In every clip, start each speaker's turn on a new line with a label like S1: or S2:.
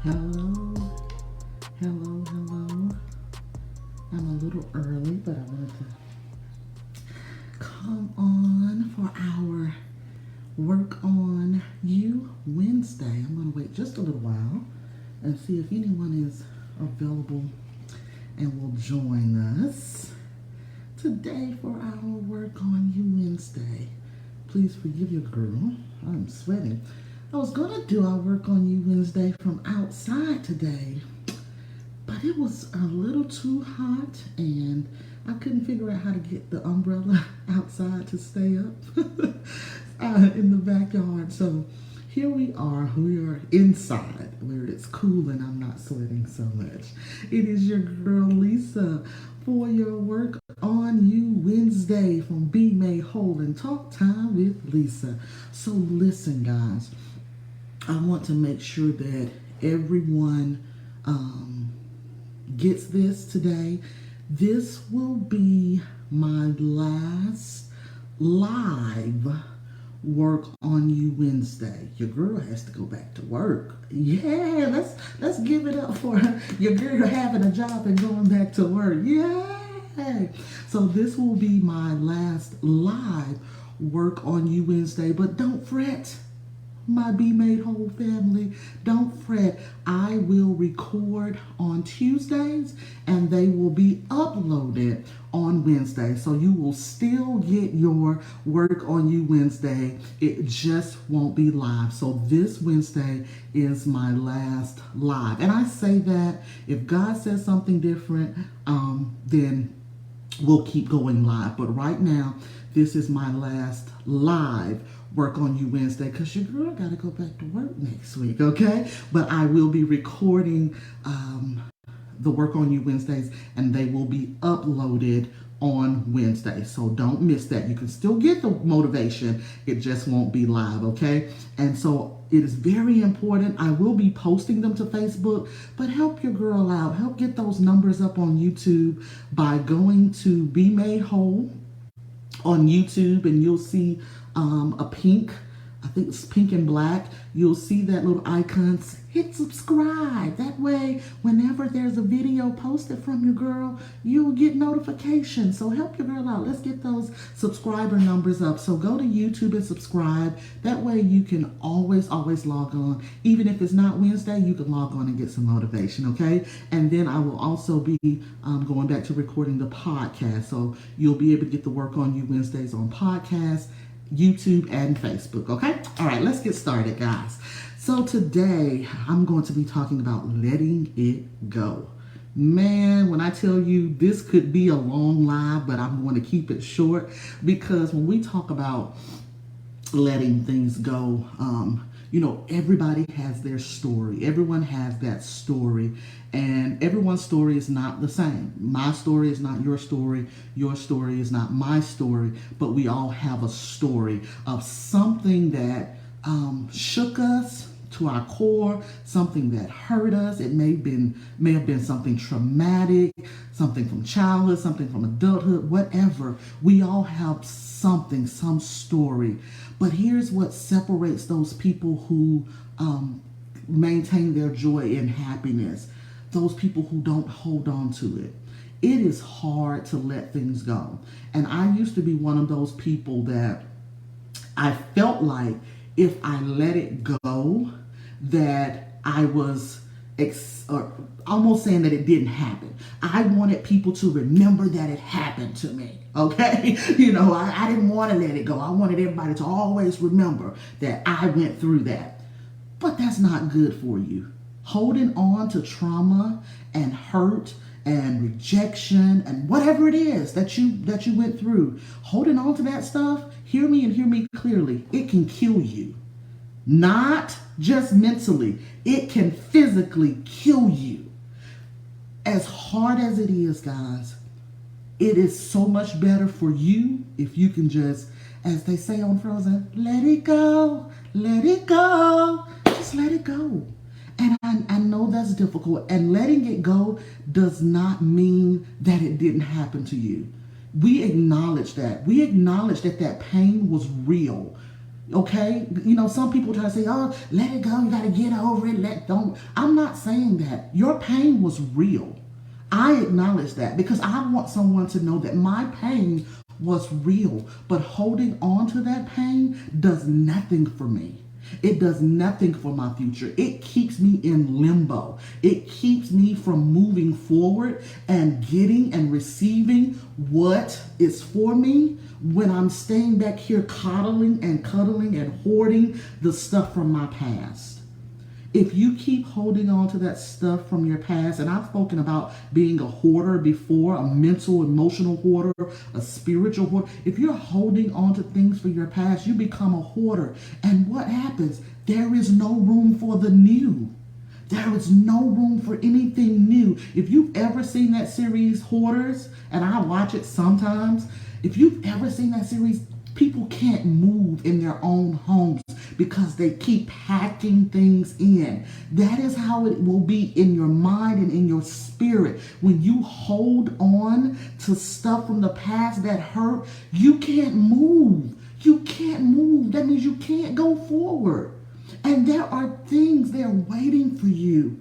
S1: Hello, hello. I'm a little early, but I wanted to come on for our Work on You Wednesday. I'm going to wait just a little while and see if anyone is available and will join us today for our Work on You Wednesday. Please forgive your girl. I'm sweating. I was going to do our Work on You Wednesday from outside today, but it was a little too hot and I couldn't figure out how to get the umbrella outside to stay up in the backyard. So here we are. We are inside where it's cool and I'm not sweating so much. It is your girl Lisa for your Work on You Wednesday from Be Made Whole and Talk Time with Lisa. So listen, guys, I want to make sure that everyone gets this today. This will be my last live Work on You Wednesday. Your girl has to go back to work. Yeah, let's give it up for your girl having a job and going back to work. Yay! So this will be my last live Work on You Wednesday, but don't fret. My Be Made Whole family, don't fret. I will record on Tuesdays and they will be uploaded on Wednesday. So you will still get your Work on You Wednesday. It just won't be live. So this Wednesday is my last live. And I say that if God says something different, then we'll keep going live. But right now, this is my last live Work on You Wednesday because your girl got to go back to work next week, okay? But I will be recording the Work on You Wednesdays and they will be uploaded on Wednesday. So don't miss that. You can still get the motivation. It just won't be live, okay? And so it is very important. I will be posting them to Facebook, but help your girl out. Help get those numbers up on YouTube by going to Be Made Whole on YouTube, and you'll see a pink, I think it's pink and black. You'll see that little icon. Hit subscribe. That way, whenever there's a video posted from your girl, you'll get notifications. So help your girl out. Let's get those subscriber numbers up. So go to YouTube and subscribe. That way you can always log on. Even if it's not Wednesday, you can log on and get some motivation, okay? And then I will also be going back to recording the podcast. So you'll be able to get the Work on You Wednesdays on podcast, YouTube, and Facebook, okay? All right, let's get started, guys. So today, I'm going to be talking about letting it go. Man, when I tell you this could be a long live, but I'm going to keep it short because when we talk about letting things go, everybody has their story. Everyone has that story, and everyone's story is not the same. My story is not your story. Your story is not my story, but we all have a story of something that shook us to our core, something that hurt us. It may have been something traumatic, something from childhood, something from adulthood, whatever. We all have something, some story. But here's what separates those people who maintain their joy and happiness, those people who don't hold on to it. It is hard to let things go. And I used to be one of those people that I felt like if I let it go, that I was almost saying that it didn't happen. I wanted people to remember that it happened to me, okay? I didn't want to let it go. I wanted everybody to always remember that I went through that. But that's not good for you. Holding on to trauma and hurt and rejection and whatever it is that you went through, holding on to that stuff, hear me and hear me clearly, it can kill you. Not just mentally, it can physically kill you. As hard as it is, guys, it is so much better for you if you can just, as they say on Frozen, let it go, just let it go. And I know that's difficult, and letting it go does not mean that it didn't happen to you. We acknowledge that. We acknowledge that pain was real. Okay, some people try to say, "Oh, let it go. You got to get over it." Don't. I'm not saying that. Your pain was real. I acknowledge that because I want someone to know that my pain was real. But holding on to that pain does nothing for me. It does nothing for my future. It keeps me in limbo. It keeps me from moving forward and getting and receiving what is for me when I'm staying back here coddling and cuddling and hoarding the stuff from my past. If you keep holding on to that stuff from your past, and I've spoken about being a hoarder before, a mental, emotional hoarder, a spiritual hoarder. If you're holding on to things for your past, you become a hoarder. And what happens? There is no room for the new. There is no room for anything new. If you've ever seen that series, Hoarders, and I watch it sometimes, if you've ever seen that series, people can't move in their own homes because they keep packing things in. That is how it will be in your mind and in your spirit. When you hold on to stuff from the past that hurt, you can't move. You can't move. That means you can't go forward. And there are things there waiting for you.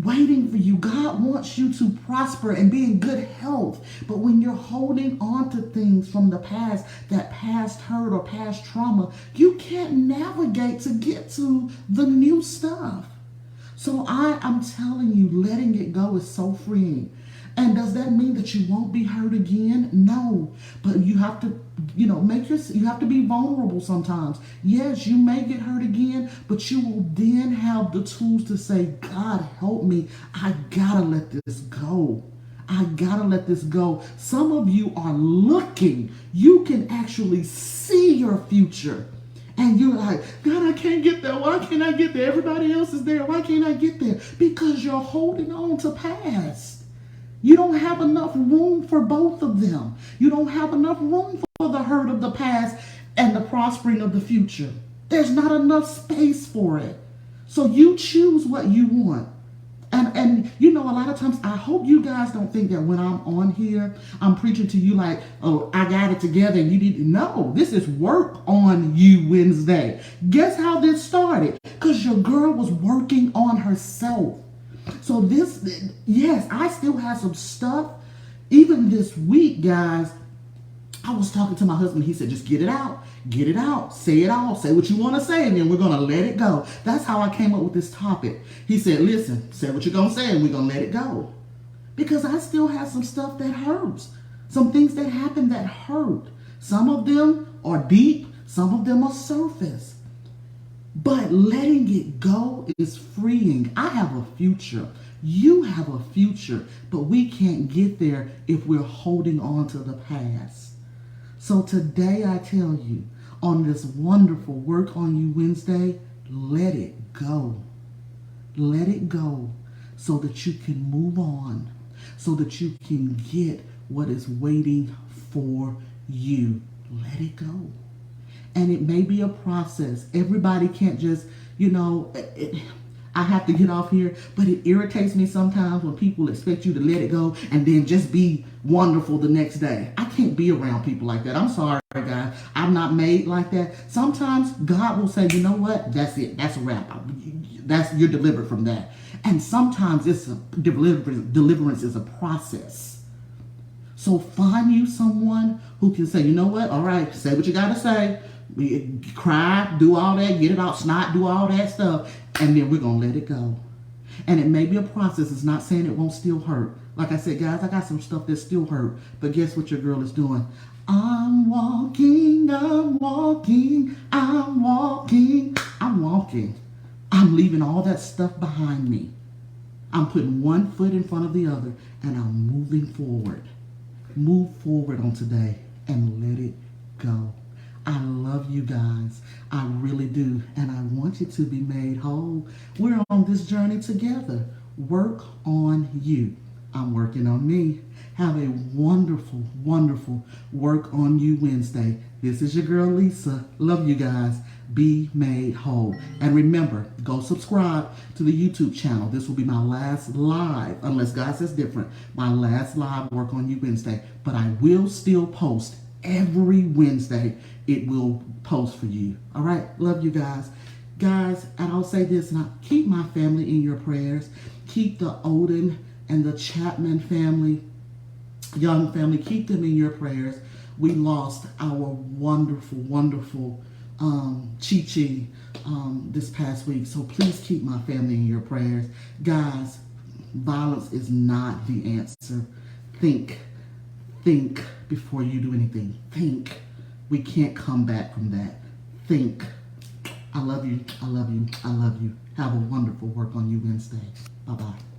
S1: Waiting for you. God wants you to prosper and be in good health. But when you're holding on to things from the past, that past hurt or past trauma, you can't navigate to get to the new stuff. So I'm telling you, letting it go is so freeing. And does that mean that you won't be hurt again? No. But you have to, you have to be vulnerable sometimes. Yes, you may get hurt again, but you will then have the tools to say, God, help me. I gotta let this go. I gotta let this go. Some of you are looking. You can actually see your future. And you're like, God, I can't get there. Why can't I get there? Everybody else is there. Why can't I get there? Because you're holding on to past. You don't have enough room for both of them. You don't have enough room for the hurt of the past and the prospering of the future. There's not enough space for it. So you choose what you want. And a lot of times, I hope you guys don't think that when I'm on here, I'm preaching to you like, oh, I got it together and you need to. No, this is Work on You Wednesday. Guess how this started? Because your girl was working on herself. So yes, I still have some stuff. Even this week, guys, I was talking to my husband. He said, just get it out. Get it out. Say it all. Say what you want to say, and then we're going to let it go. That's how I came up with this topic. He said, listen, say what you're going to say, and we're going to let it go. Because I still have some stuff that hurts. Some things that happen that hurt. Some of them are deep. Some of them are surface. But letting it go is freeing. I have a future. You have a future. But we can't get there if we're holding on to the past. So today I tell you, on this wonderful Work on You Wednesday, let it go. Let it go so that you can move on. So that you can get what is waiting for you. Let it go. And it may be a process. Everybody can't just, I have to get off here, but it irritates me sometimes when people expect you to let it go and then just be wonderful the next day. I can't be around people like that. I'm sorry, guys. I'm not made like that. Sometimes God will say, you know what? That's it. That's a wrap. You're delivered from that. And sometimes deliverance is a process. So find you someone who can say, you know what? All right, say what you got to say. Cry, do all that, get it out, snot, do all that stuff, and then we're going to let it go. And it may be a process. It's not saying it won't still hurt. Like I said, guys, I got some stuff that still hurt, but guess what your girl is doing? I'm walking, I'm walking, I'm walking, I'm walking. I'm leaving all that stuff behind me. I'm putting one foot in front of the other, and I'm moving forward. Move forward on today and let it go. I love you guys. I really do. And I want you to be made whole. We're on this journey together. Work on you. I'm working on me. Have a wonderful, wonderful Work on You Wednesday. This is your girl, Lisa. Love you guys. Be made whole. And remember, go subscribe to the YouTube channel. This will be my last live, unless God says different, my last live Work on You Wednesday. But I will still post every Wednesday it will post for you. All right, love you guys. Guys, and I'll say this now, keep my family in your prayers. Keep the Odin and the Chapman family, young family, keep them in your prayers. We lost our wonderful, wonderful Chi-Chi this past week. So please keep my family in your prayers. Guys, violence is not the answer. Think before you do anything. Think. We can't come back from that. Think. I love you. I love you. I love you. Have a wonderful Work on You Wednesday. Bye-bye.